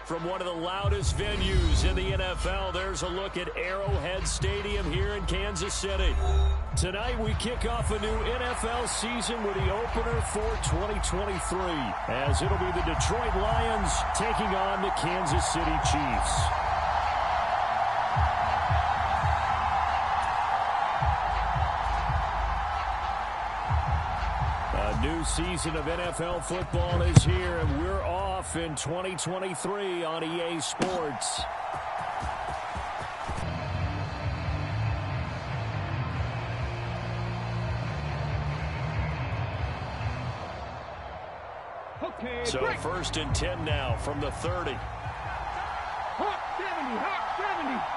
From one of the loudest venues in the NFL, there's a look at Arrowhead Stadium here in Kansas City. Tonight, we kick off a new NFL season with the opener for 2023, as it'll be the Detroit Lions taking on the Kansas City Chiefs. A new season of NFL football is here, and we're off in 2023 on EA Sports. Okay, so break. 1st and 10 now from the 30. Hot 70, hot 70.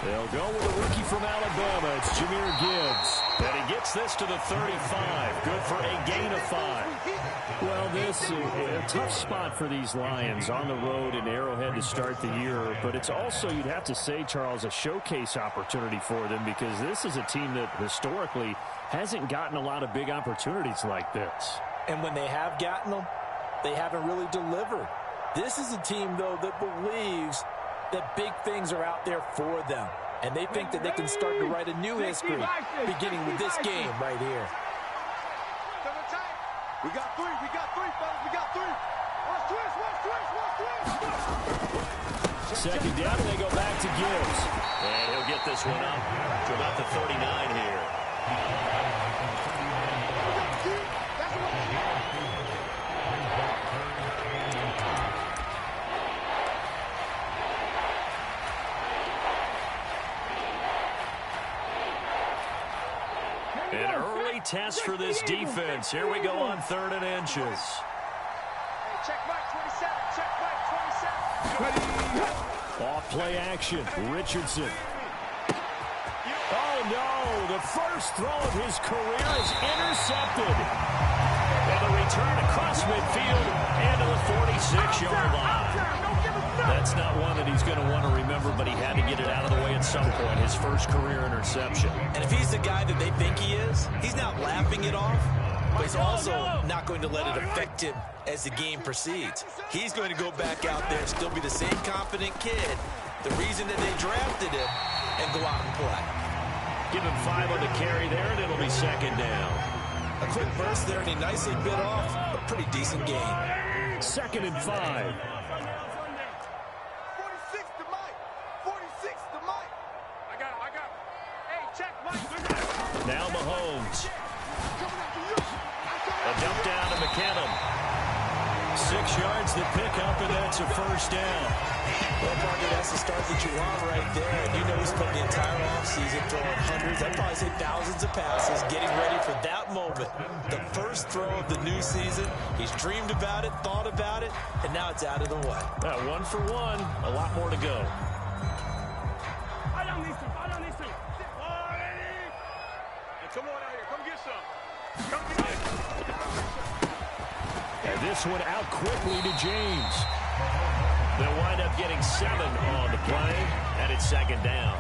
They'll go with a rookie from Alabama. It's Jahmyr Gibbs. And he gets this to the 35. Good for a gain of 5. Well, this is a tough spot for these Lions on the road in Arrowhead to start the year. But it's also, you'd have to say, Charles, a showcase opportunity for them, because this is a team that historically hasn't gotten a lot of big opportunities like this. And when they have gotten them, they haven't really delivered. This is a team, though, that believes that big things are out there for them. And they think that they can start to write a new history, beginning with this game right here. We got three, fellas, we got three. Watch twist. Second down, and they go back to Gibbs. And he'll get this one up to about the 39 here. An early test for this defense. Here we go on 3rd and inches. Hey, check Mike 27, check Mike 27. Off play action, Richardson. Oh no, the first throw of his career is intercepted. And the return across midfield and to the 46-yard line. That's not one that he's going to want to remember, but he had to get it out of the way at some point, his first career interception. And if he's the guy that they think he is, he's not laughing it off, but he's also not going to let it affect him as the game proceeds. He's going to go back out there and still be the same confident kid, the reason that they drafted him, and go out and play. Give him 5 on the carry there, and it'll be 2nd down. A quick burst there, and he nicely bit off a pretty decent gain. 2nd and 5. Now Mahomes. A dump down to McKinnon. 6 yards to pick up, and that's a 1st down. Well, partner, that's the start that you want right there. And you know he spent the entire offseason throwing hundreds, I'd probably say thousands of passes, getting ready for that moment. The first throw of the new season. He's dreamed about it, thought about it, and now it's out of the way. 1 for 1. A lot more to go. Come on out here. Come get some. Come get it. And this one out quickly to James. They'll wind up getting 7 on the play, and it's 2nd down.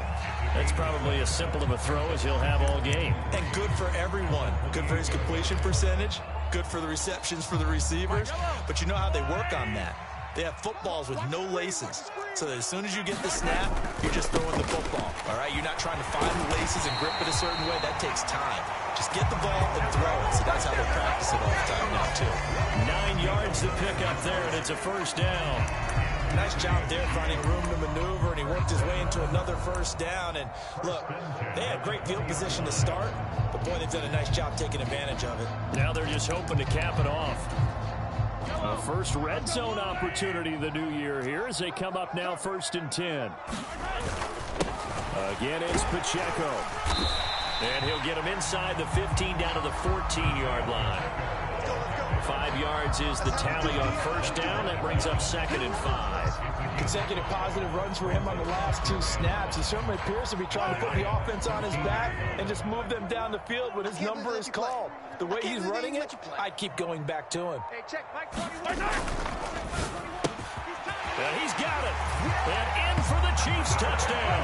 That's probably as simple of a throw as he'll have all game. And good for everyone. Good for his completion percentage. Good for the receptions for the receivers. But you know how they work on that. They have footballs with no laces. So that as soon as you get the snap, you're just throwing the football. All right? You're not trying to find the laces and grip it a certain way. That takes time. Just get the ball and throw it. So that's how they practice it all the time now, too. 9 yards to pick up there, and it's a 1st down. Nice job there finding room to maneuver, and he worked his way into another 1st down. And look, they had great field position to start, but boy, they've done a nice job taking advantage of it. Now they're just hoping to cap it off. A first red zone opportunity of the new year here as they come up now 1st and 10. Again, it's Pacheco. And he'll get him inside the 15 down to the 14-yard line. 5 yards is the tally on 1st down. That brings up 2nd and 5. Consecutive positive runs for him on the last 2 snaps. He certainly appears to be trying to put the offense on his back and just move them down the field when his number is called. The way he's running it, I'd keep going back to him. Hey, check Mike 21. And he's got it. And in for the Chiefs touchdown.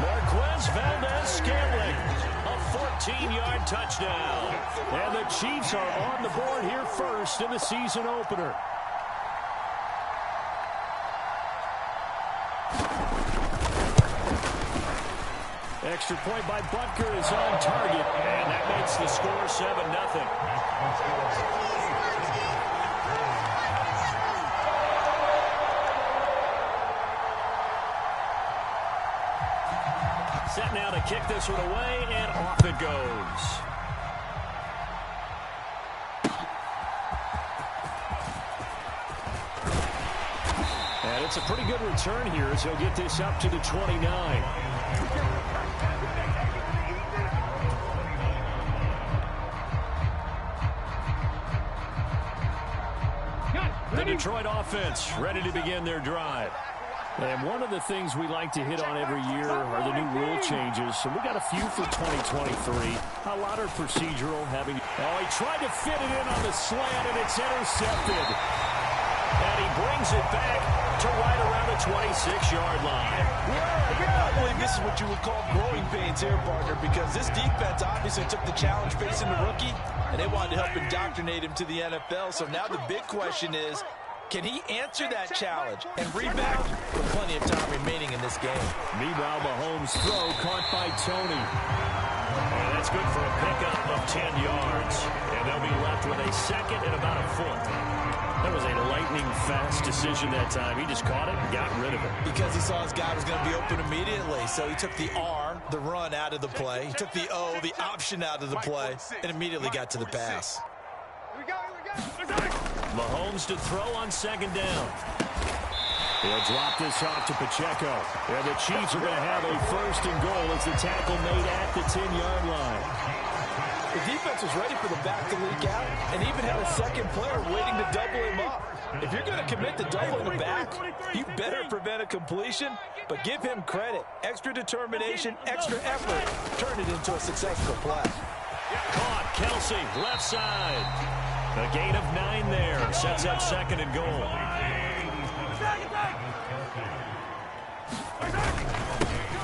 Marquez Valdez-Scantling. A 14-yard touchdown. And the Chiefs are on the board here first in the season opener. Extra point by Butker is on target, and that makes the score 7-0. Set now to kick this one away, and off it goes. And it's a pretty good return here as he'll get this up to the 29. The Detroit offense ready to begin their drive. And one of the things we like to hit on every year are the new rule changes. So we got a few for 2023. A lot are procedural. Oh, he tried to fit it in on the slant, and it's intercepted. And he brings it back to right around the 26-yard line. I believe this is what you would call growing pains here, partner, because this defense obviously took the challenge facing the rookie, and they wanted to help indoctrinate him to the NFL. So now the big question is, can he answer that challenge and rebound with plenty of time remaining in this game? Meanwhile, Mahomes' throw caught by Tony. And that's good for a pickup of 10 yards. And they'll be left with a second and about a foot. That was a lightning-fast decision that time. He just caught it and got rid of it. Because he saw his guy was going to be open immediately. So he took the R, the run, out of the play. He took the O, the option, out of the play, and immediately got to the pass. Mahomes to throw on second down. He'll drop this off to Pacheco. And the Chiefs are going to have a first and goal as the tackle made at the 10-yard line. The defense was ready for the back to leak out and even had a second player waiting to double him up. If you're going to commit to doubling the back, you better prevent a completion, but give him credit. Extra determination, extra effort. Turn it into a successful play. Caught, Kelsey, left side. A gain of 9 there. Sets up second and goal.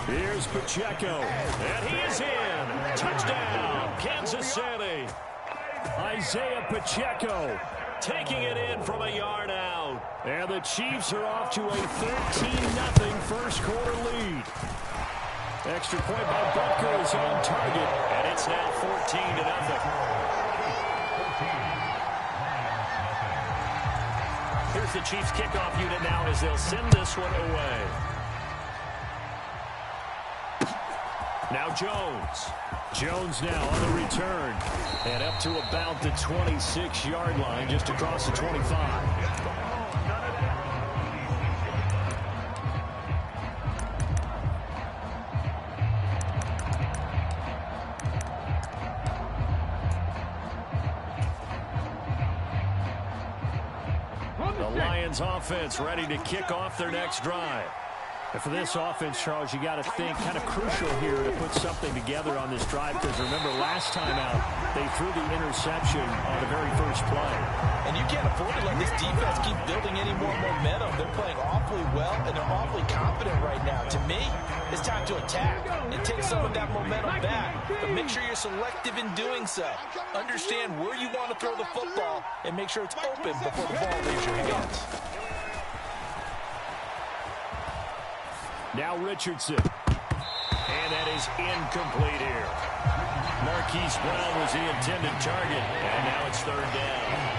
Here's Pacheco. And he is in. Touchdown, Kansas City. Isaiah Pacheco taking it in from a yard out. And the Chiefs are off to a 13-0 first quarter lead. Extra point by Butker is on target. And it's now 14-0. Here's the Chiefs kickoff unit now as they'll send this one away. Now Jones. Jones now on the return. And up to about the 26-yard line, just across the 25. The Lions offense ready to kick off their next drive. And for this offense, Charles, you got to think kind of crucial here to put something together on this drive, because remember last time out they threw the interception on the very first play. And you can't afford to let this defense keep building any more momentum. They're playing awfully well, and they're awfully confident right now. To me, it's time to attack and take some of that momentum back. But make sure you're selective in doing so. Understand where you want to throw the football and make sure it's open before the ball leaves your hands. Now Richardson. And that is incomplete here. Marquise Brown was the intended target. And now it's third down.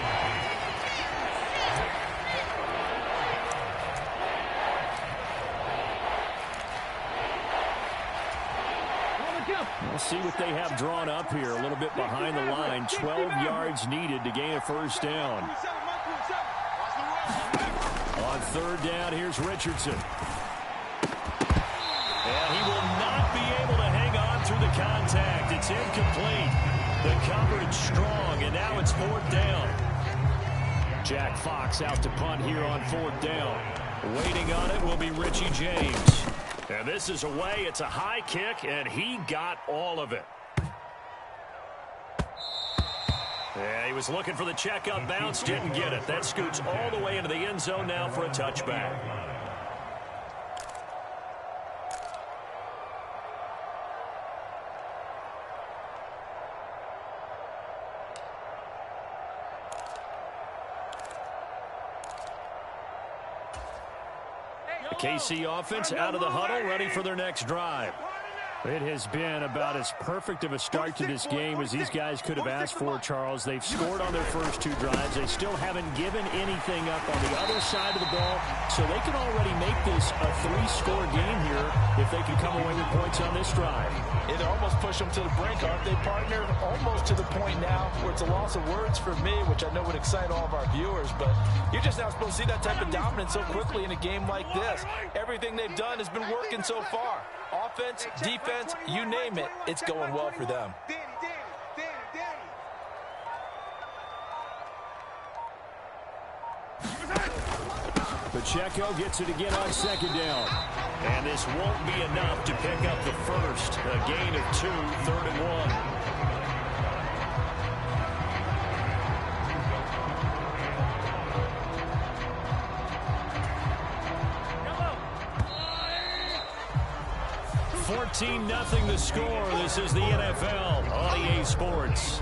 We'll see what they have drawn up here. A little bit behind the line. 12 yards needed to gain a first down. On third down, here's Richardson. And he will not be able to hang on through the contact. It's incomplete. The coverage strong, and now it's fourth down. Jack Fox out to punt here on fourth down. Waiting on it will be Richie James. And this is away. It's a high kick, and he got all of it. Yeah, he was looking for the checkup bounce, didn't get it. That scoots all the way into the end zone now for a touchback. The KC offense out of the huddle, ready for their next drive. It has been about as perfect of a start to this game as these guys could have asked for, Charles. They've scored on their first two drives. They still haven't given anything up on the other side of the ball, so they can already make this a three-score game here if they can come away with points on this drive. It almost pushed them to the brink, aren't they, partner? Almost to the point now where it's a loss of words for me, which I know would excite all of our viewers, but you're just not supposed to see that type of dominance so quickly in a game like this. Everything they've done has been working so far. Offense, defense, you name it, it's going well for them. Pacheco gets it again on second down. And this won't be enough to pick up the first. A gain of 2, 3rd and 1. Nothing the score. This is the NFL on EA Sports.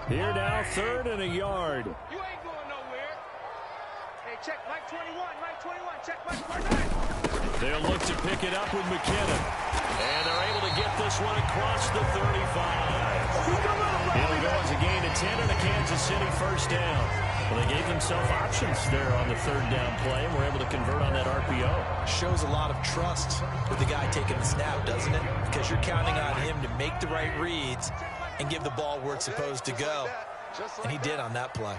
Here now, 3rd and a yard. You ain't going nowhere. Hey, check Mike 21, Mike 21, check Mike 21. They'll look to pick it up with McKinnon. And they're able to get this one across the 35. It'll go as a gain of 10 and a Kansas City first down. Well, they gave themselves options there on the 3rd down play and were able to convert on that RPO. Shows a lot of trust with the guy taking the snap, doesn't it? Because you're counting on him to make the right reads and give the ball where it's supposed to go. And he did on that play.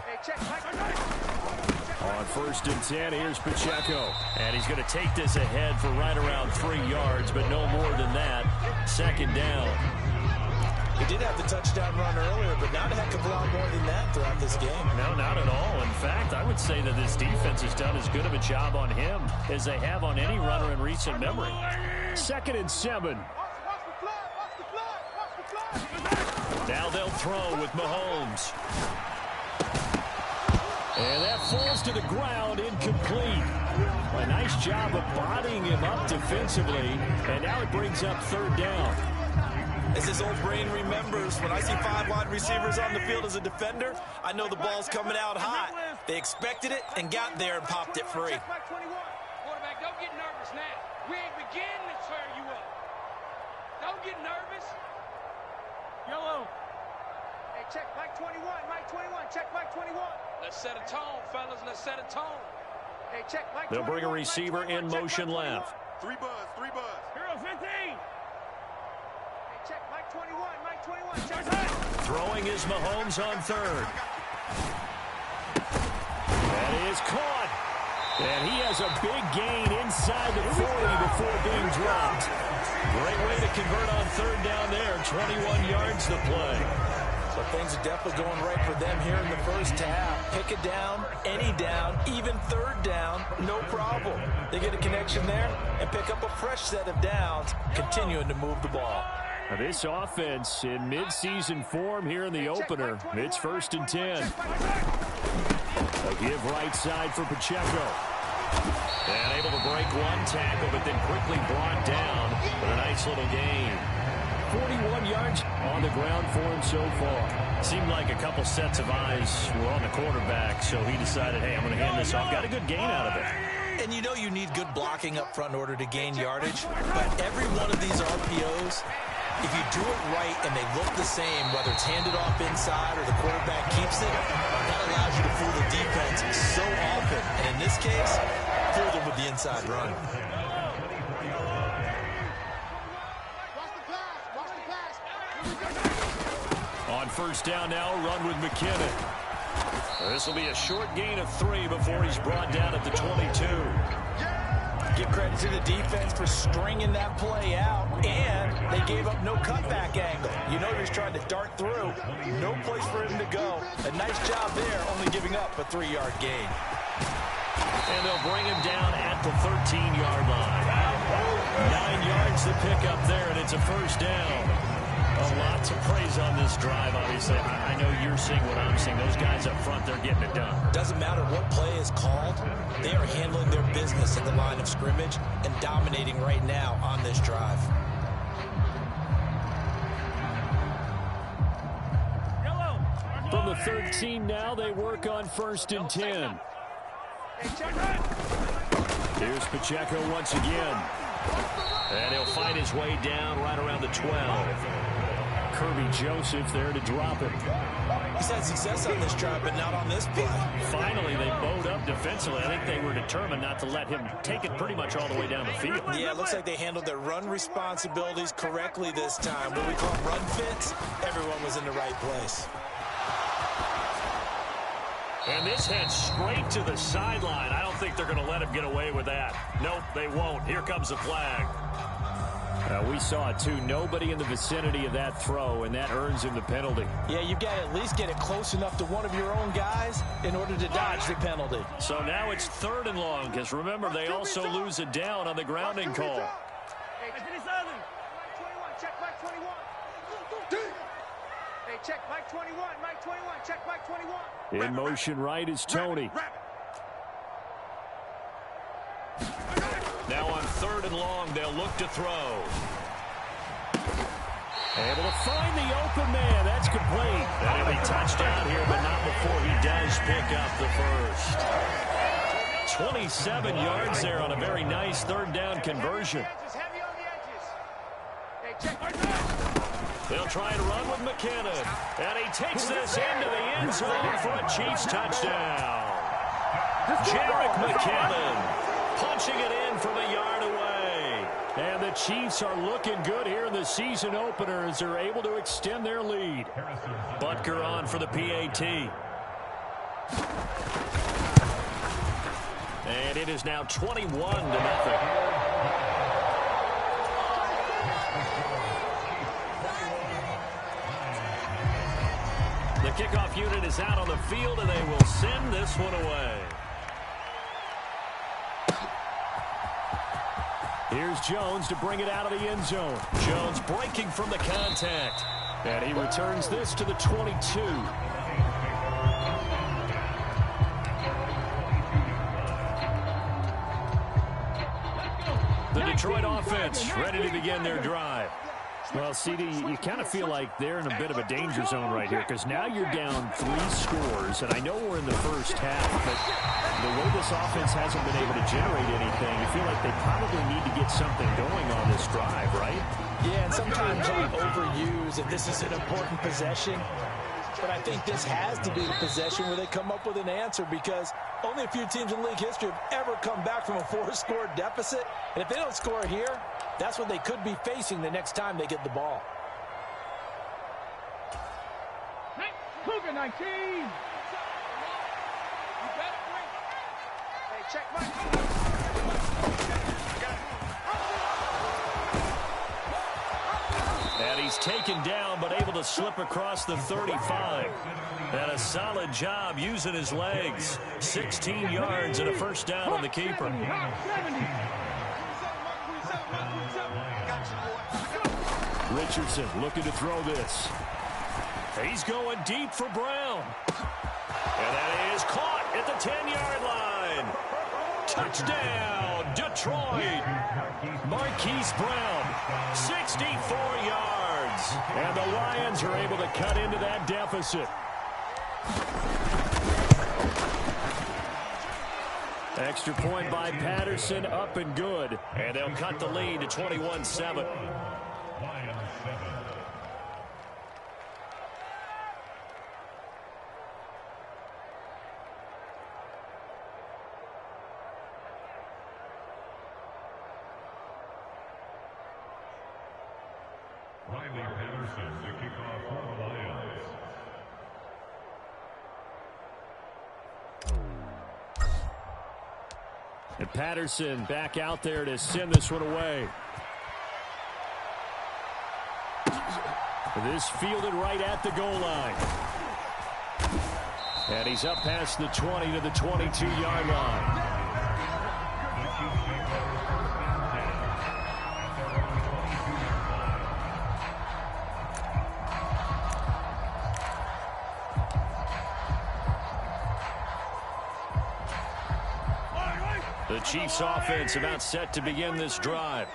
On 1st and 10, here's Pacheco. And he's going to take this ahead for right around 3 yards, but no more than that. 2nd down. He did have the touchdown run earlier, but not a heck of a lot more than that throughout this game. No, not at all. In fact, I would say that this defense has done as good of a job on him as they have on any runner in recent memory. 2nd and 7. Now they'll throw with Mahomes. And that falls to the ground, incomplete. A nice job of bodying him up defensively. And now it brings up 3rd down. As his old brain remembers, when I see 5 wide receivers on the field as a defender, I know the ball's coming out hot. They expected it and got there and popped it free. Quarterback, don't get nervous now. We ain't beginning to tear you up. Don't get nervous. Yellow. Hey, check Mike 21, Mike 21, check Mike 21. Let's set a tone, fellas. Let's set a tone. Hey, check Mike 21. They'll bring a receiver in motion left. 3 buzz, 3 buzz. Hero 15. Hey, check Mike 21, Mike 21, check Mike. Throwing is Mahomes on 3rd. That is caught. And he has a big gain inside the 40 before being dropped. Great way to convert on 3rd down there. 21 yards to play. So things are definitely going right for them here in the first half. Pick a down, any down, even 3rd down, no problem. They get a connection there and pick up a fresh set of downs, continuing to move the ball. Now this offense in mid-season form here in the opener. It's 1st and 10. A give right side for Pacheco. And able to break one tackle, but then quickly brought down with a nice little gain. 41 yards on the ground for him so far. Seemed like a couple sets of eyes were on the quarterback, so he decided, hey, I'm going to hand this off. Got a good gain out of it. And you know you need good blocking up front in order to gain yardage, but every one of these RPOs, if you do it right and they look the same, whether it's handed off inside or the quarterback keeps it, that allows you to fool the defense so often. And in this case, fool them with the inside run. On 1st down now, run with McKinnon. This will be a short gain of 3 before he's brought down at the 22. Give credit to the defense for stringing that play out, and they gave up no cutback angle. You know he was trying to dart through. No place for him to go. A nice job there, only giving up a 3-yard gain. And they'll bring him down at the 13-yard line. 9 yards to pick up there, and it's a 1st down. Lots of praise on this drive, obviously. I know you're seeing what I'm seeing. Those guys up front, they're getting it done. Doesn't matter what play is called. They are handling their business at the line of scrimmage and dominating right now on this drive. From the 13 now, they work on 1st and 10. Here's Pacheco once again. And he'll find his way down right around the 12. Kirby Joseph there to drop it. He's had success on this drive, but not on this play. Finally, they bowed up defensively. I think they were determined not to let him take it pretty much all the way down the field. Yeah, it looks like they handled their run responsibilities correctly this time. What we call run fits, everyone was in the right place. And this heads straight to the sideline. I don't think they're going to let him get away with that. Nope, they won't. Here comes the flag. We saw it, too. Nobody in the vicinity of that throw, and that earns him the penalty. Yeah, you've got to at least get it close enough to one of your own guys in order to dodge the penalty. So now it's 3rd and long, because remember, they also lose it down on the grounding call. Check Mike 21. Hey, check Mike 21. Mike 21. Check Mike 21. In motion right is Tony. Now on 3rd and long, they'll look to throw. Able to find the open man. That's complete. That'll be touchdown here, but not before he does pick up the first. 27 yards there on a very nice 3rd down conversion. They'll try and run with McKinnon. And he takes this into the end zone for a Chiefs touchdown. Jerick McKinnon punching it in from a yard away. And the Chiefs are looking good here in the season opener as they're able to extend their lead. Butker on for the PAT. And it is now 21-0. The kickoff unit is out on the field, and they will send this one away. Here's Jones to bring it out of the end zone. Jones breaking from the contact. And he returns this to the 22. The Detroit offense ready to begin their drive. Well, CD, you kind of feel like they're in a bit of a danger zone right here because now you're down 3 scores, and I know we're in the first half, but the way this offense hasn't been able to generate anything, you feel like they probably need to get something going on this drive, right? Yeah, and sometimes we overuse if this is an important possession, but I think this has to be the possession where they come up with an answer because only a few teams in league history have ever come back from a 4-score deficit, and if they don't score here, that's what they could be facing the next time they get the ball. Cougar 19. You better bring. Hey, check Mike. And he's taken down, but able to slip across the 35. And a solid job using his legs. 16 yards and a first down on the keeper. Richardson looking to throw this. He's going deep for Brown. And that is caught at the 10-yard line. Touchdown, Detroit. Marquise Brown, 64 yards. And the Lions are able to cut into that deficit. Extra point by Patterson, up and good. And they'll cut the lead to 21-7. Patterson to kick off for the Lions. And Patterson back out there to send this one away. This fielded right at the goal line. And he's up past the 20 to the 22-yard line. The Chiefs offense about set to begin this drive.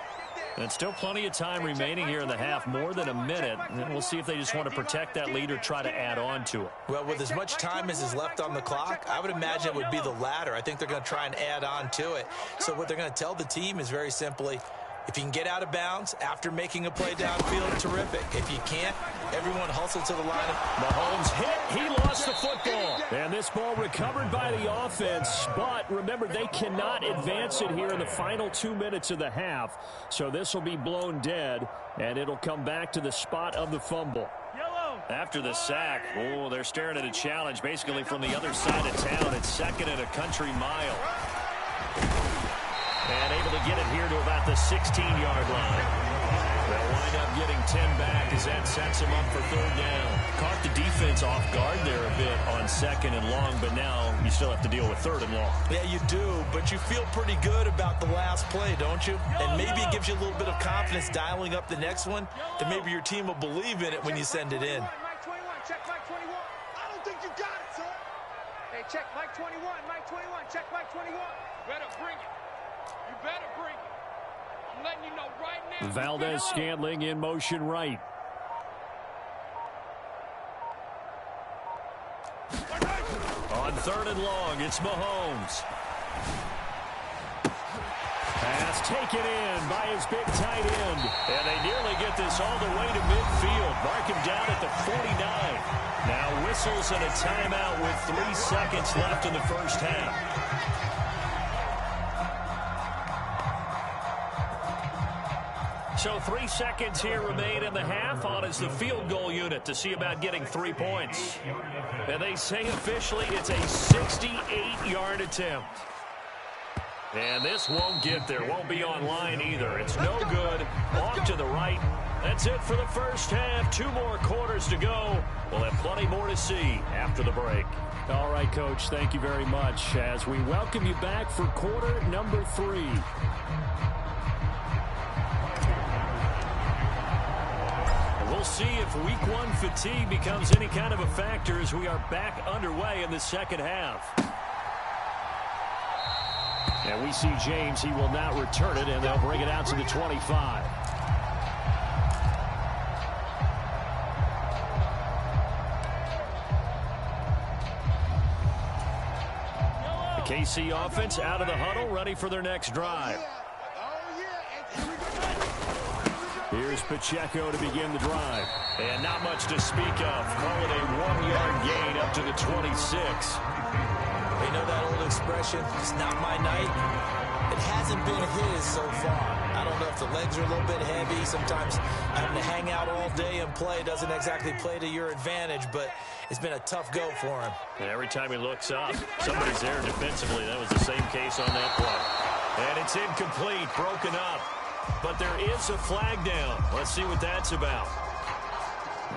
And still plenty of time remaining here in the half, more than a minute. And we'll see if they just want to protect that lead or try to add on to it. Well, with as much time as is left on the clock, I would imagine it would be the latter. I think they're going to try and add on to it. So what they're going to tell the team is very simply, if you can get out of bounds after making a play downfield, terrific. If you can't, everyone hustle to the line. Mahomes hit. He lost the football. And this ball recovered by the offense. But remember, they cannot advance it here in the final 2 minutes of the half. So this will be blown dead, and it'll come back to the spot of the fumble. After the sack, oh, they're staring at a challenge basically from the other side of town. It's second and a country mile. And able to get it here to about the 16-yard line. They'll wind up getting 10 back as that sets them up for third down. Caught the defense off guard there a bit on second and long, but now you still have to deal with third and long. Yeah, you do, but you feel pretty good about the last play, don't you? And maybe it gives you a little bit of confidence dialing up the next one, that maybe your team will believe in it when you send it in. Mike 21, check Mike 21. I don't think you got it, son. Hey, check Mike 21, Mike 21, check Mike 21. Better bring it. You better bring it. I'm letting you know right now. Valdez-Scantling in motion right. On third and long, it's Mahomes. Pass taken in by his big tight end. And they nearly get this all the way to midfield. Mark him down at the 49. Now whistles and a timeout with 3 seconds left in the first half. So 3 seconds here remain in the half. On is the field goal unit to see about getting 3 points. And they say officially it's a 68-yard attempt. And this won't get there. Won't be online either. It's no good. Off to the right. That's it for the first half. 2 more quarters to go. We'll have plenty more to see after the break. All right, Coach, thank you very much as we welcome you back for quarter number 3. We'll see if week 1 fatigue becomes any kind of a factor as we are back underway in the second half. And we see James. He will not return it, and they'll bring it out to the 25. The KC offense out of the huddle, ready for their next drive. Here's Pacheco to begin the drive. And not much to speak of. Call it a 1-yard gain up to the 26. You know that old expression, it's not my night? It hasn't been his so far. I don't know if the legs are a little bit heavy. Sometimes having to hang out all day and play doesn't exactly play to your advantage, but it's been a tough go for him. And every time he looks up, somebody's there defensively. That was the same case on that play. And it's incomplete, broken up. But there is a flag down. Let's see what that's about.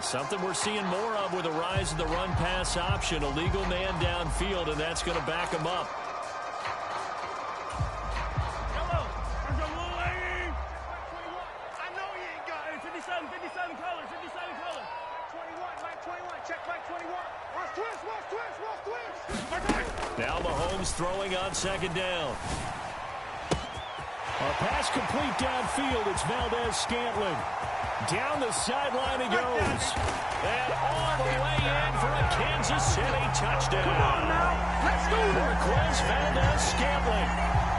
Something we're seeing more of with the rise of the run-pass option. A legal man downfield, and that's going to back him up. Hello. There's a little lady. I know you ain't got it. 57 colors, 57 colors. Mike 21, check Mike 21. Watch twist. Now Mahomes throwing on second down. A pass complete downfield. It's Valdez-Scantling. Down the sideline he goes. And all the way in for a Kansas City touchdown. Come on now. Let's do it. Marquez Valdez-Scantling.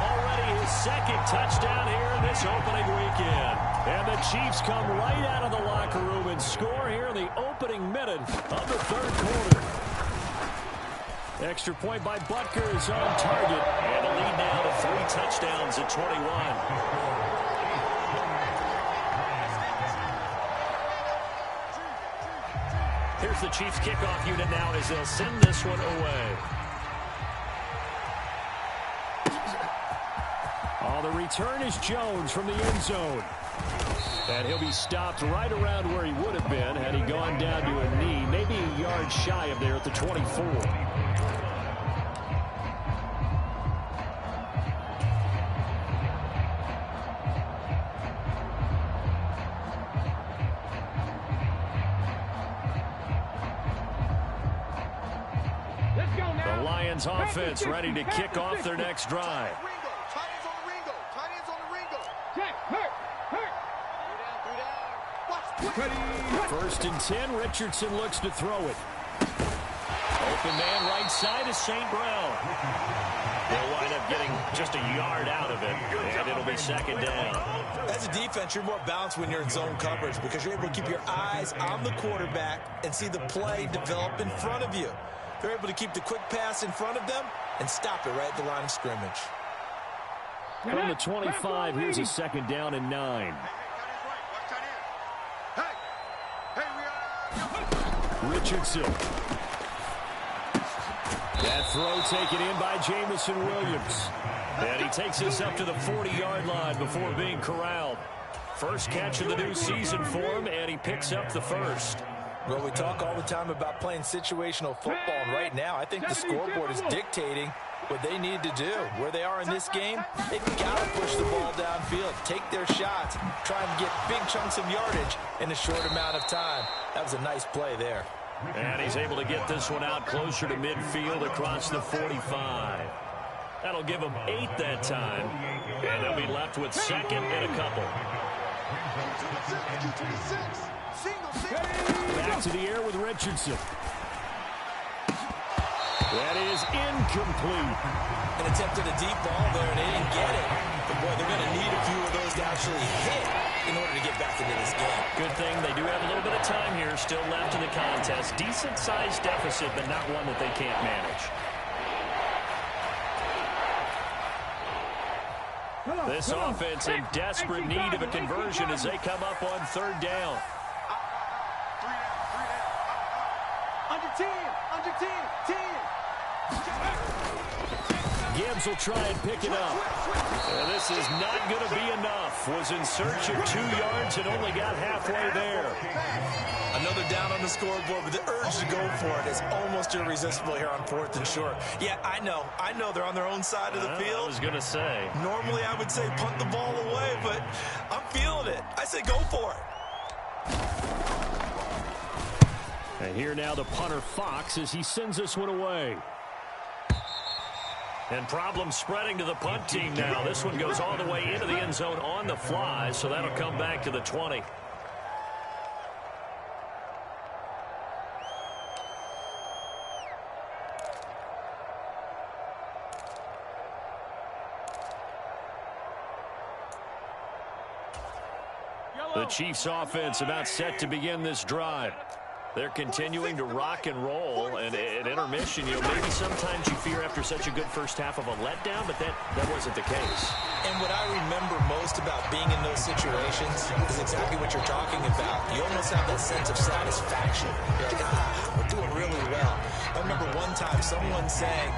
Already his second touchdown here in this opening weekend. And the Chiefs come right out of the locker room and score here in the opening minute of the third quarter. Extra point by Butker is on target. And a lead now to 3 touchdowns at 21. Here's the Chiefs kickoff unit now as they'll send this one away. Oh, the return is Jones from the end zone. And he'll be stopped right around where he would have been had he gone down to a knee, maybe a yard shy of there at the 24. Offense ready to kick off their next drive. First and 10, Richardson looks to throw it. Open man right side is St. Brown. They'll wind up getting just a yard out of it, and it'll be second down. As a defense, you're more balanced when you're in zone coverage because you're able to keep your eyes on the quarterback and see the play develop in front of you. They're able to keep the quick pass in front of them and stop it right at the line of scrimmage. From the 25, here's a second down and 9. Richardson. That throw taken in by Jamison Williams. And he takes us up to the 40-yard line before being corralled. First catch of the new season for him, and he picks up the first. Well, we talk all the time about playing situational football, and right now I think the scoreboard is dictating what they need to do. Where they are in this game, they've got to push the ball downfield, take their shots, try and get big chunks of yardage in a short amount of time. That was a nice play there. And he's able to get this one out closer to midfield across the 45. That'll give them 8 that time, and they'll be left with second and a couple. Back to the air with Richardson. That is incomplete. An attempt at a deep ball there, and they didn't get it. But, boy, they're going to need a few of those to actually hit in order to get back into this game. Good thing they do have a little bit of time here still left in the contest. Decent-sized deficit, but not one that they can't manage. This offense in desperate need of a conversion as they come up on third down. Under 10, 10. Gibbs will try and pick it up. And this is not going to be enough. Was in search of 2 yards and only got halfway there. Another down on the scoreboard, but the urge to go for it is almost irresistible here on 4th and short. Yeah, I know they're on their own side of the field. I was going to say. Normally I would say punt the ball away, but I'm feeling it. I say go for it. And here now the punter Fox as he sends this one away. And problems spreading to the punt team now. This one goes all the way into the end zone on the fly, so that'll come back to the 20. The Chiefs offense about set to begin this drive. They're continuing to rock and roll, and at intermission, maybe sometimes you fear after such a good first half of a letdown, but that wasn't the case. And what I remember most about being in those situations is exactly what you're talking about. You almost have that sense of satisfaction. You're like, we're doing really well. I remember one time someone saying,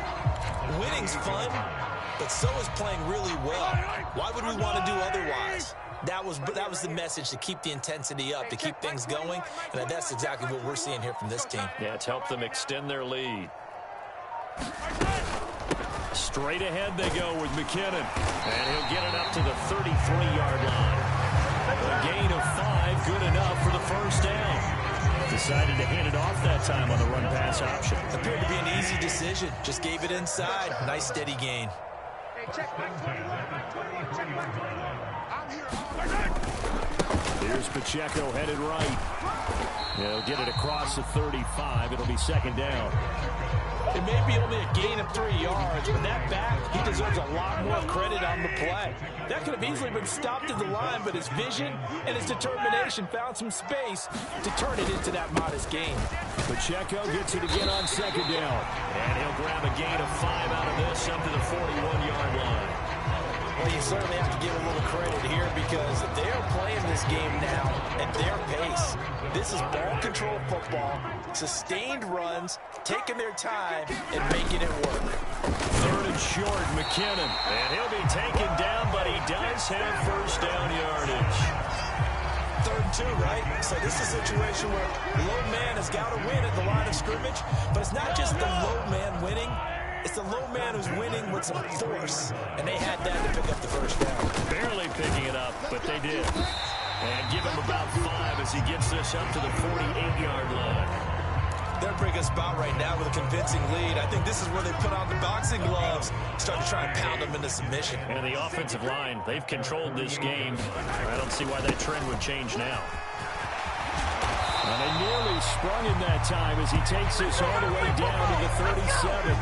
winning's fun, but so is playing really well. Why would we want to do otherwise? That was the message, to keep the intensity up, to keep things going, and that's exactly what we're seeing here from this team. Yeah, it's helped them extend their lead. Straight ahead they go with McKinnon, and he'll get it up to the 33-yard line. A gain of 5, good enough for the first down. Decided to hand it off that time on the run-pass option. Appeared to be an easy decision. Just gave it inside. Nice, steady gain. Hey, check back 21, check back 21. I'm here. Here's Pacheco headed right. He'll get it across the 35. It'll be second down. It may be only a gain of 3 yards, but that back, he deserves a lot more credit on the play. That could have easily been stopped at the line, but his vision and his determination found some space to turn it into that modest gain. Pacheco gets it again on second down. And he'll grab a gain of 5 out of this up to the 41-yard line. Well, you certainly have to give a little credit here because they're playing this game now at their pace. This is ball control football, sustained runs, taking their time, and making it work. Third and short, McKinnon. And he'll be taken down, but he does have first down yardage. 3rd and 2, right? So this is a situation where low man has got to win at the line of scrimmage, but it's not just the low man winning. It's the low man who's winning with some force, and they had that to pick up the first down. Barely picking it up, but they did. And give him about 5 as he gets this up to the 48-yard line. They're bringing us about right now with a convincing lead. I think this is where they put on the boxing gloves, start to try and pound them into submission. And the offensive line, they've controlled this game. I don't see why that trend would change now. And they nearly sprung him that time as he takes this all the way down to the 37.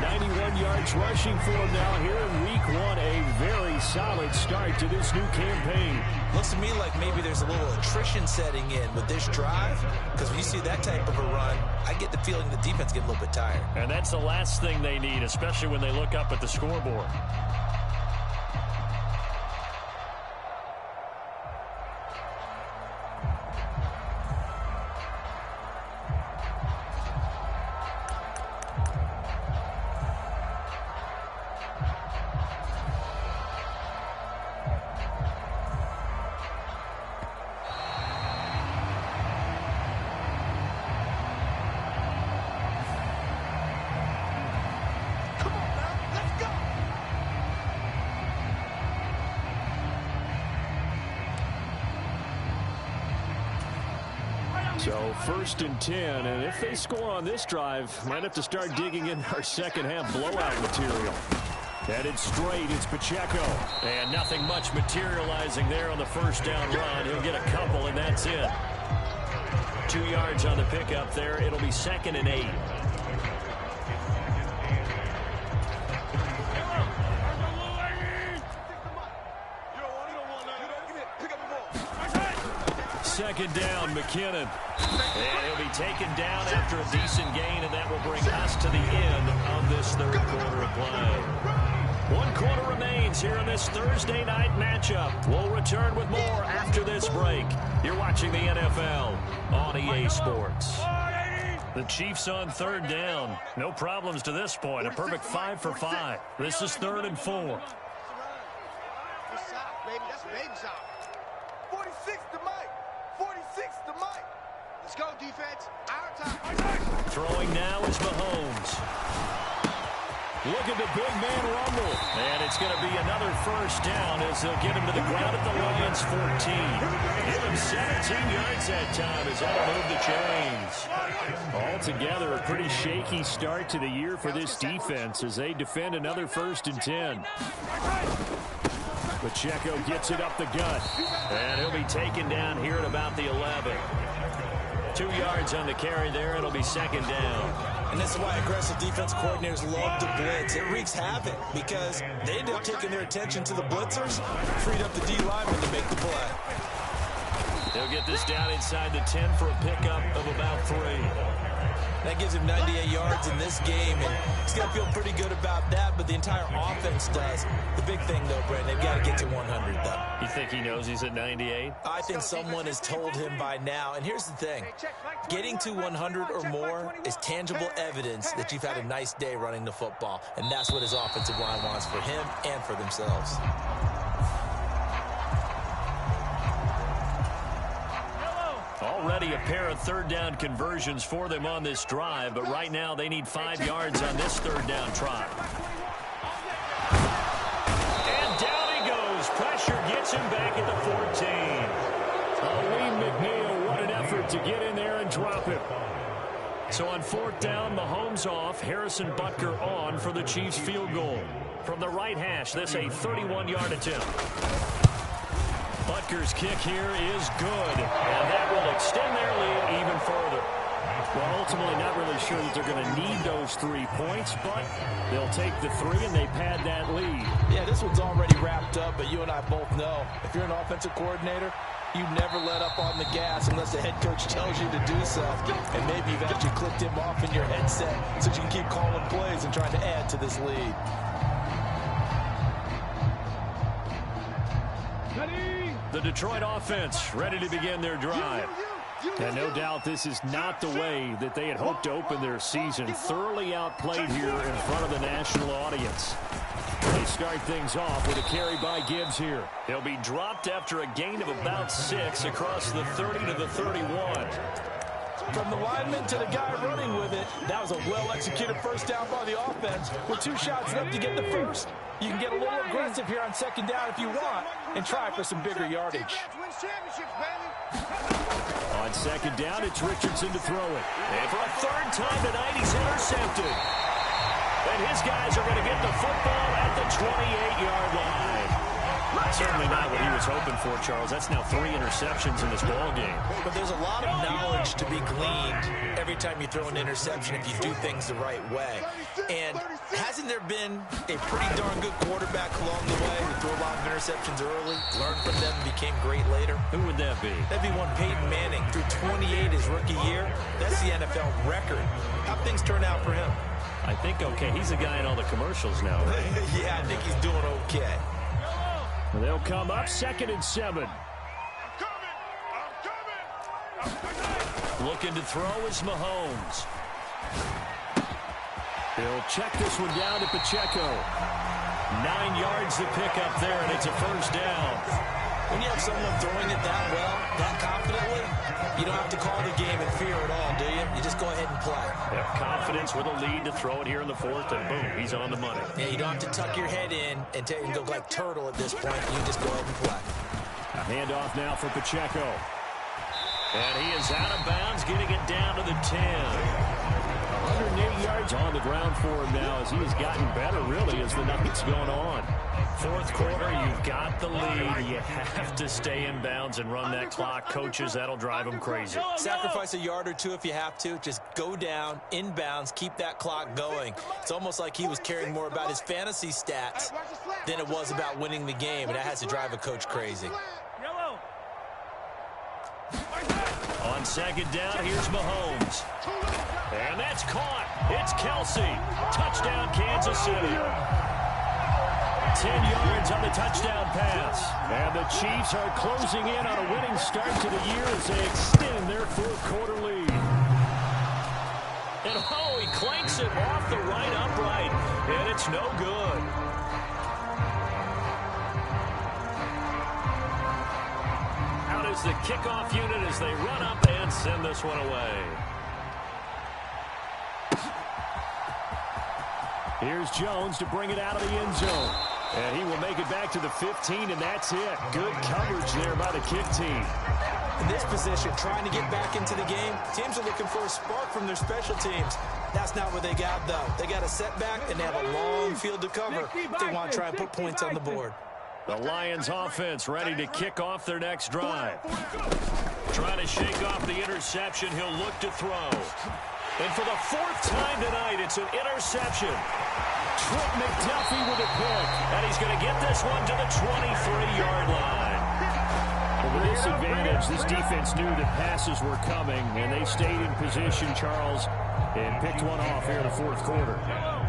91 yards rushing for him now here in week 1. A very solid start to this new campaign. Looks to me like maybe there's a little attrition setting in with this drive, because when you see that type of a run, I get the feeling the defense get a little bit tired. And that's the last thing they need, especially when they look up at the scoreboard. So 1st and 10, and if they score on this drive, might have to start digging in our second half blowout material. Headed straight, it's Pacheco. And nothing much materializing there on the first down run. He'll get a couple, and that's it. 2 yards on the pickup there. It'll be 2nd and 8. Second down, McKinnon. And he'll be taken down after a decent gain, and that will bring us to the end of this third quarter of play. 1 quarter remains here in this Thursday night matchup. We'll return with more after this break. You're watching the NFL on EA Sports. The Chiefs on 3rd down. No problems to this point. A perfect 5 for 5. This is 3rd and 4. That's baby shot. 46 to Mike. 46 to Mike. Let's go, defense. Our time. Throwing now is Mahomes. Look at the big man rumble. And it's going to be another first down as they'll get him to the ground at the Lions 14. Give him 17 yards that time as they'll move the chains. Altogether, a pretty shaky start to the year for this defense as they defend another 1st and 10. Pacheco gets it up the gut. And he'll be taken down here at about the 11. 2 yards on the carry there. It'll be 2nd down. And this is why aggressive defense coordinators love to blitz. It wreaks havoc because they end up taking their attention to the blitzers, freed up the D lineman to make the play. They'll get this down inside the 10 for a pickup of about 3. That gives him 98 yards in this game, and he's going to feel pretty good about that, but the entire offense does. The big thing, though, Brandon, they've got to get to 100, though. You think he knows he's at 98? I think someone has told him by now, and here's the thing. Getting to 100 or more is tangible evidence that you've had a nice day running the football, and that's what his offensive line wants for him and for themselves. Already a pair of 3rd down conversions for them on this drive, but right now they need 5 yards on this 3rd down try. And down he goes. Pressure gets him back at the 14. Lee McNeil, what an effort to get in there and drop him. So on 4th down, Mahomes off, Harrison Butker on for the Chiefs field goal. From the right hash, this a 31-yard attempt. Butker's kick here is good, and that will extend their lead even further. Well, ultimately not really sure that they're going to need those 3 points, but they'll take the 3 and they pad that lead. Yeah, this one's already wrapped up, but you and I both know if you're an offensive coordinator, you never let up on the gas unless the head coach tells you to do so. And maybe you've actually clicked him off in your headset so you can keep calling plays and trying to add to this lead. The Detroit offense ready to begin their drive. And no doubt this is not the way that they had hoped to open their season. Thoroughly outplayed here in front of the national audience. They start things off with a carry by Gibbs here. He'll be dropped after a gain of about 6 across the 30 to the 31. From the lineman to the guy running with it, that was a well-executed first down by the offense with 2 shots left to get the first. You can get a little aggressive here on 2nd down if you want and try for some bigger yardage. On 2nd down, it's Richardson to throw it. And for a 3rd time tonight, he's intercepted. And his guys are going to get the football at the 28-yard line. Certainly not what he was hoping for, Charles. That's now 3 interceptions in this ball game. But there's a lot of knowledge to be gleaned every time you throw an interception if you do things the right way. And hasn't there been a pretty darn good quarterback along the way who threw a lot of interceptions early, learned from them, and became great later? Who would that be? That'd be one Peyton Manning threw 28 his rookie year. That's the NFL record. How things turn out for him? I think okay. He's a guy in all the commercials now, right? Yeah, I think he's doing okay. They'll come up 2nd and 7. Looking to throw is Mahomes. He'll check this one down to Pacheco. 9 yards to pick up there, and it's a first down. When you have someone throwing it that well, that confidently, you don't have to call the game in fear at all, do you? You just go ahead and play. Yep, confidence with a lead to throw it here in the 4th, and boom, he's on the money. Yeah, you don't have to tuck your head in and go like turtle at this point. You just go ahead and play. A handoff now for Pacheco. And he is out of bounds, getting it down to the 10. 108 yards on the ground for him now as he has gotten better, really, as the night's gone on. 4th quarter, you've got the lead. You have to stay in bounds and run that clock. Coaches, that'll drive them crazy. Sacrifice a yard or 2 if you have to. Just go down, in bounds, keep that clock going. It's almost like he was caring more about his fantasy stats than it was about winning the game, and that has to drive a coach crazy. On 2nd down, here's Mahomes. And that's caught. It's Kelsey. Touchdown, Kansas City. 10 yards on the touchdown pass. And the Chiefs are closing in on a winning start to the year as they extend their 4th quarter lead. And oh, he clanks it off the right upright. And it's no good. Out is the kickoff unit as they run up and send this one away. Here's Jones to bring it out of the end zone. And he will make it back to the 15, and that's it. Good coverage there by the kick team. In this position, trying to get back into the game, teams are looking for a spark from their special teams. That's not what they got, though. They got a setback, and they have a long field to cover if they want to try and put points on the board. The Lions offense ready to kick off their next drive. Trying to shake off the interception. He'll look to throw. And for the 4th time tonight, it's an interception. Trent McDuffie with a pick. And he's going to get this one to the 23-yard line. Well, with this advantage, this defense knew that passes were coming, and they stayed in position, Charles, and picked one off here in the 4th quarter.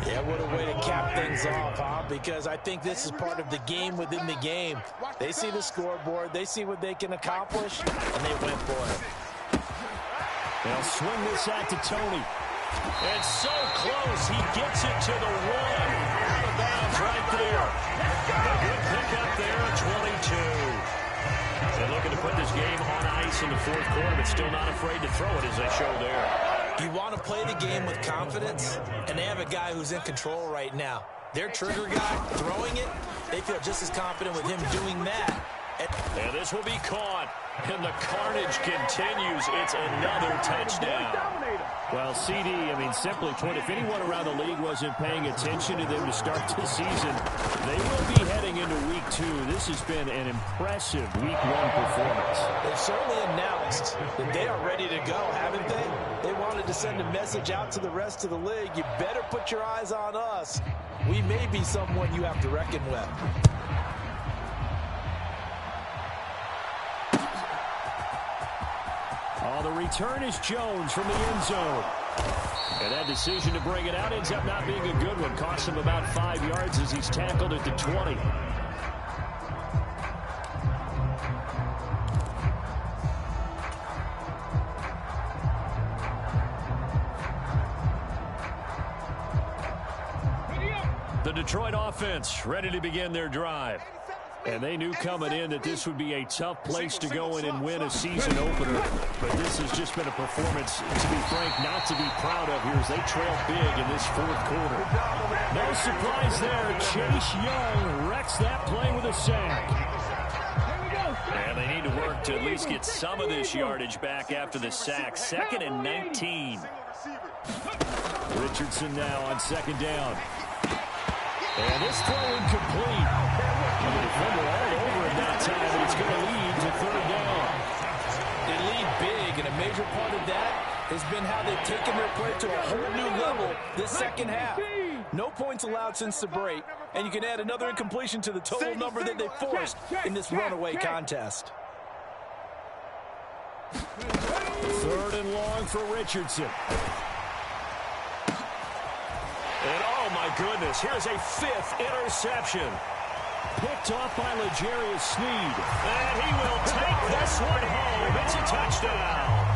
Yeah, what a way to cap things off, huh? Because I think this is part of the game within the game. They see the scoreboard, they see what they can accomplish, and they went for it. They'll swing this out to Tony. And so close, he gets it to the 1. Out of bounds right there. A good pickup there at 22. They're looking to put this game on ice in the 4th quarter, but still not afraid to throw it as they show there. You want to play the game with confidence, and they have a guy who's in control right now. Their trigger guy throwing it, they feel just as confident with him doing that. And this will be caught, and the carnage continues. It's another touchdown. Well, CD, simply put, if anyone around the league wasn't paying attention to them to start this season, they will be heading into Week 2. This has been an impressive Week 1 performance. They've certainly announced that they are ready to go, haven't they? They wanted to send a message out to the rest of the league. You better put your eyes on us. We may be someone you have to reckon with. Oh, the return is Jones from the end zone. And that decision to bring it out ends up not being a good one. Costs him about 5 yards as he's tackled at the 20. The Detroit offense ready to begin their drive. And they knew coming in that this would be a tough place to go in and win a season opener. But this has just been a performance, to be frank, not to be proud of here as they trail big in this 4th quarter. No surprise there. Chase Young wrecks that play with a sack. And they need to work to at least get some of this yardage back after the sack. 2nd and 19. Richardson now on 2nd down. And this throw incomplete. The defender all over has been how they've taken their play to a whole new level this second half. No points allowed since the break, and you can add another incompletion to the total number that they forced in this runaway contest. 3rd and long for Richardson. And oh my goodness, here's a 5th interception. Picked off by L'Jarius Sneed. And he will take this one home. It's a touchdown.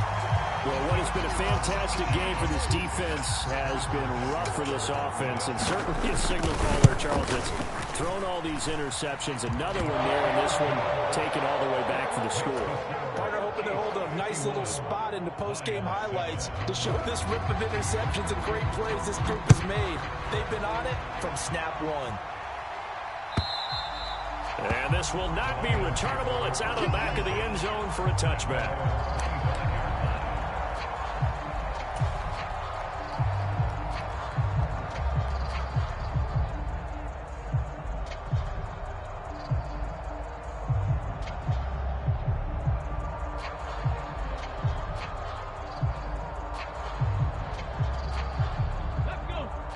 Well, what has been a fantastic game for this defense has been rough for this offense, and certainly a signal caller, Charles, that's thrown all these interceptions. Another one there, and this one taken all the way back for the score. Partner hoping to hold a nice little spot in the post-game highlights to show this rip of interceptions and great plays this group has made. They've been on it from snap one. And this will not be returnable. It's out of the back of the end zone for a touchback.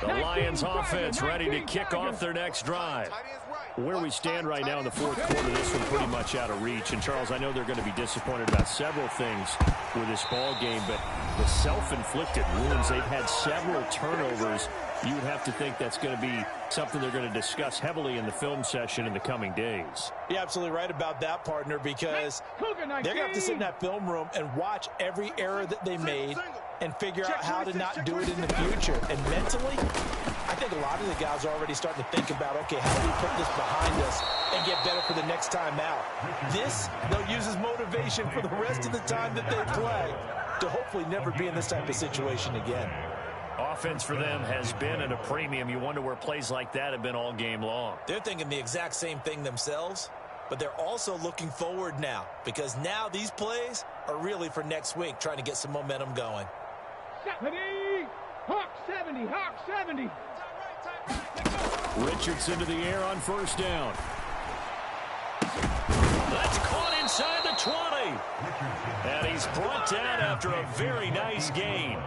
The Lions offense ready to kick off their next drive. Where we stand right now in the 4th quarter, this one pretty much out of reach. And, Charles, I know they're going to be disappointed about several things with this ball game, but the self-inflicted wounds, they've had several turnovers. You would have to think that's going to be something they're going to discuss heavily in the film session in the coming days. You're absolutely right about that, partner, because they're going to have to sit in that film room and watch every error that they made and figure out how to not do it in the future. And mentally, I think a lot of the guys are already starting to think about, okay, how do we put this behind us and get better for the next time out? This, they'll use as motivation for the rest of the time that they play to hopefully never be in this type of situation again. Offense for them has been at a premium. You wonder where plays like that have been all game long. They're thinking the exact same thing themselves, but they're also looking forward now, because now these plays are really for next week, trying to get some momentum going. 70, Hawk 70, Hawk 70. Richardson to the air on 1st down. That's caught inside the 20. And he's brought down after a very nice gain.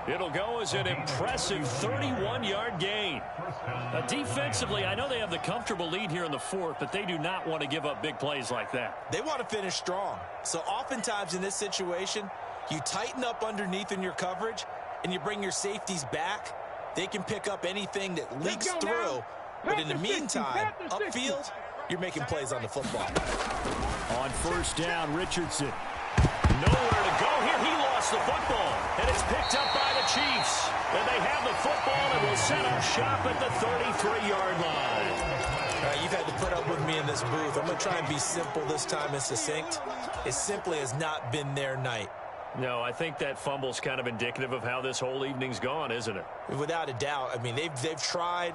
It'll go as an impressive 31-yard gain. Defensively, I know they have the comfortable lead here in the 4th, but they do not want to give up big plays like that. They want to finish strong. So oftentimes in this situation, you tighten up underneath in your coverage, and you bring your safeties back. They can pick up anything that leaks through. But in the meantime, upfield, you're making plays on the football. On 1st down, Richardson. Nowhere to go here. He lost the football, and it's picked up by the Chiefs. And they have the football and will set up shop at the 33-yard line. All right, you've had to put up with me in this booth. I'm going to try and be simple this time and succinct. It simply has not been their night. No, I think that fumble's kind of indicative of how this whole evening's gone, isn't it? Without a doubt. I mean, they've tried,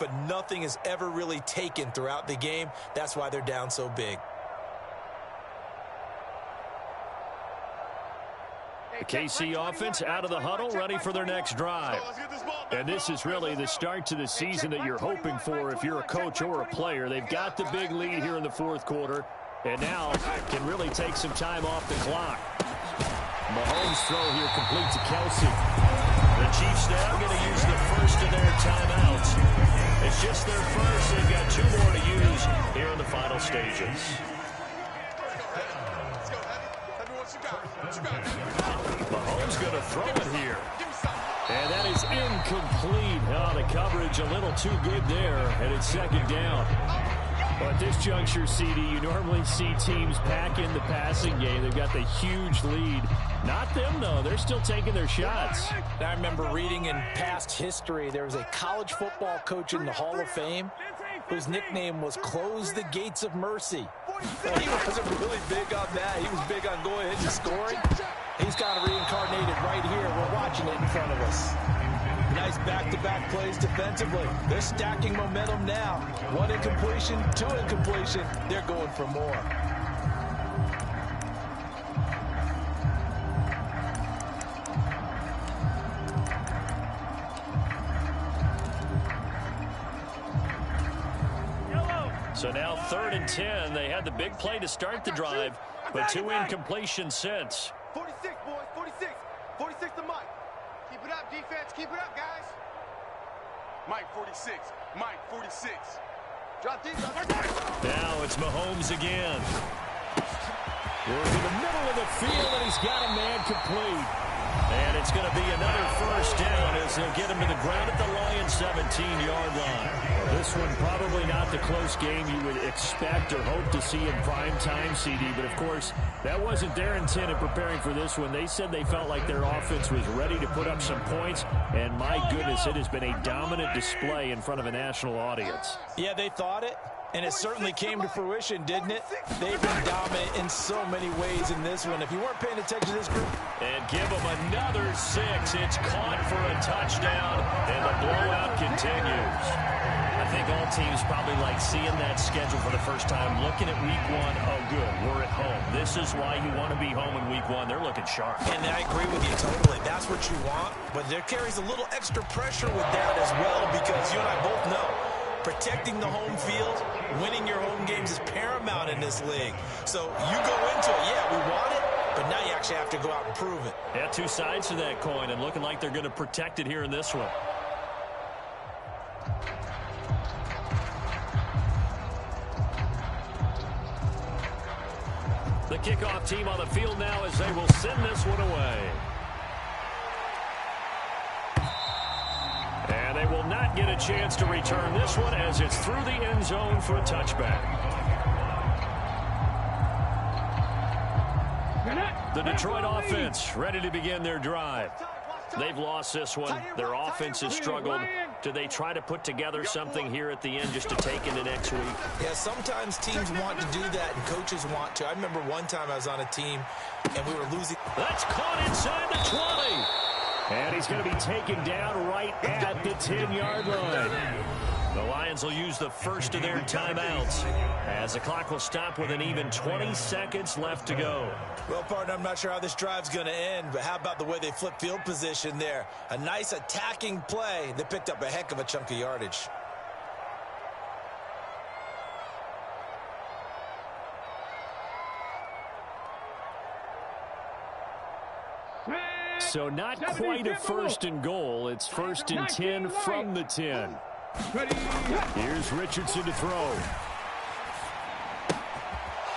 but nothing has ever really taken throughout the game. That's why they're down so big. The KC offense out of the huddle, ready for their next drive. And this is really the start to the season that you're hoping for if you're a coach or a player. They've got the big lead here in the 4th quarter, and now can really take some time off the clock. Mahomes' throw here complete to Kelsey. The Chiefs now going to use the first of their timeouts. It's just their first. They've got 2 more to use here in the final stages. Mahomes going to throw it here. And that is incomplete. Oh, the coverage a little too good there, and it's 2nd down. Well, at this juncture, CD, you normally see teams pack in the passing game. They've got the huge lead. Not them, though. They're still taking their shots. I remember reading in past history, there was a college football coach in the Hall of Fame whose nickname was Close the Gates of Mercy. Well, he wasn't really big on that. He was big on going ahead and scoring. He's kind of reincarnated right here. We're watching it in front of us. Nice back-to-back plays defensively. They're stacking momentum now. 1 incompletion, 2 incompletion. They're going for more. So now 3rd and 10. They had the big play to start the drive, but 2 incompletions since. 46, boys, 46. 46. defense. Keep it up, guys. Mike 46. Mike 46. Drop these. Now it's Mahomes again. Working in the middle of the field, and he's got a man complete. And it's going to be another first down as they'll get him to the ground at the Lions' 17-yard line. This one probably not the close game you would expect or hope to see in prime time, CD. But, of course, that wasn't their intent in preparing for this one. They said they felt like their offense was ready to put up some points. And, my goodness, it has been a dominant display in front of a national audience. Yeah, they thought it. And it certainly came to fruition, didn't it? They've been dominant in so many ways in this one. If you weren't paying attention to this group. And give them another 6. It's caught for a touchdown, and the blowout continues. I think all teams probably like seeing that schedule for the first time, looking at week 1. Oh, good, we're at home. This is why you want to be home in week 1. They're looking sharp. And I agree with you totally. That's what you want. But there carries a little extra pressure with that as well, because you and I both know protecting the home field, winning your home games is paramount in this league. So you go into it, yeah, we want it, but now you actually have to go out and prove it. Yeah, two sides to that coin, and looking like they're going to protect it here in this one. The kickoff team on the field now as they will send this one away. And they will not get a chance to return this one as it's through the end zone for a touchback. The Detroit offense ready to begin their drive. They've lost this one. Their offense has struggled. Do they try to put together something here at the end just to take into next week? Yeah, sometimes teams want to do that and coaches want to. I remember one time I was on a team and we were losing. That's caught inside the 20. And he's going to be taken down right at the 10-yard line. The Lions will use the first of their timeouts as the clock will stop with an even 20 seconds left to go. Well, partner, I'm not sure how this drive's going to end, but how about the way they flip field position there? A nice attacking play. They picked up a heck of a chunk of yardage. So not quite a first and goal. It's first and 10 from the 10. Here's Richardson to throw.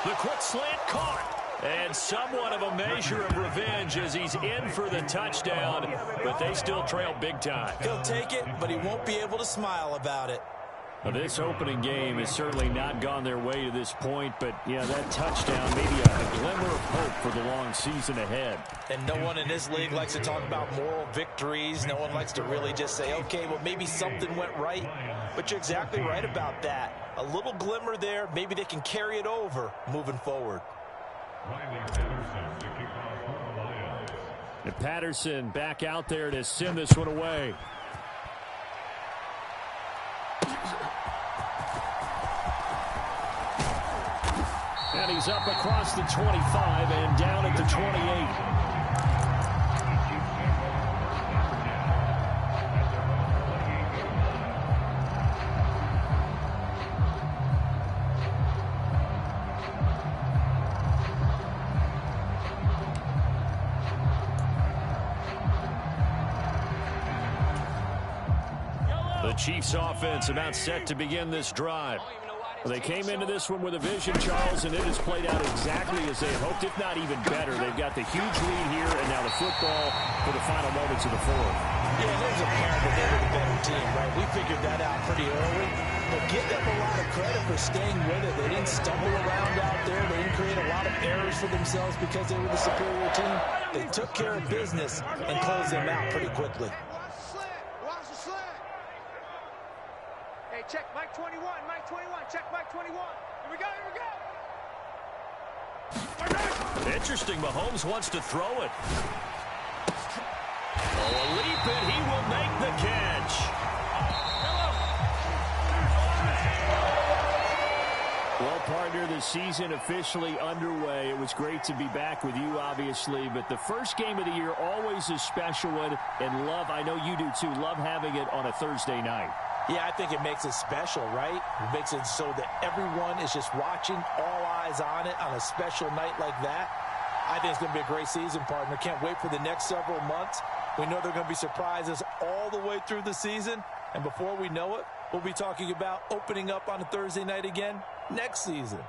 The quick slant caught. And somewhat of a measure of revenge as he's in for the touchdown, but they still trail big time. He'll take it, but he won't be able to smile about it. Well, this opening game has certainly not gone their way to this point, but, yeah, that touchdown, maybe a glimmer of hope for the long season ahead. And no one in this league likes to talk about moral victories. No one likes to really just say, okay, well, maybe something went right. But you're exactly right about that. A little glimmer there. Maybe they can carry it over moving forward. And Patterson back out there to send this one away. And he's up across the 25 and down at the 28. The Chiefs offense about set to begin this drive. They came into this one with a vision, Charles, and it has played out exactly as they had hoped, if not even better. They've got the huge lead here, and now the football for the final moments of the fourth. Yeah, it was apparent that they were the better team, right? We figured that out pretty early. But give them a lot of credit for staying with it. They didn't stumble around out there. They didn't create a lot of errors for themselves because they were the superior team. They took care of business and closed them out pretty quickly. Watch the slant. Hey, check Mike 21. Mike 21. Check Mike 21. Here we go. Here we go. Interesting. Mahomes wants to throw it. Oh, a leap, and he will make the catch. Well, partner, the season officially underway. It was great to be back with you, obviously, but the first game of the year always a special one, and love, I know you do too, love having it on a Thursday night. Yeah, I think it makes it special, right? It makes it so that everyone is just watching, all eyes on it on a special night like that. I think it's going to be a great season, partner. Can't wait for the next several months. We know there are going to be surprises all the way through the season, and before we know it, we'll be talking about opening up on a Thursday night again next season.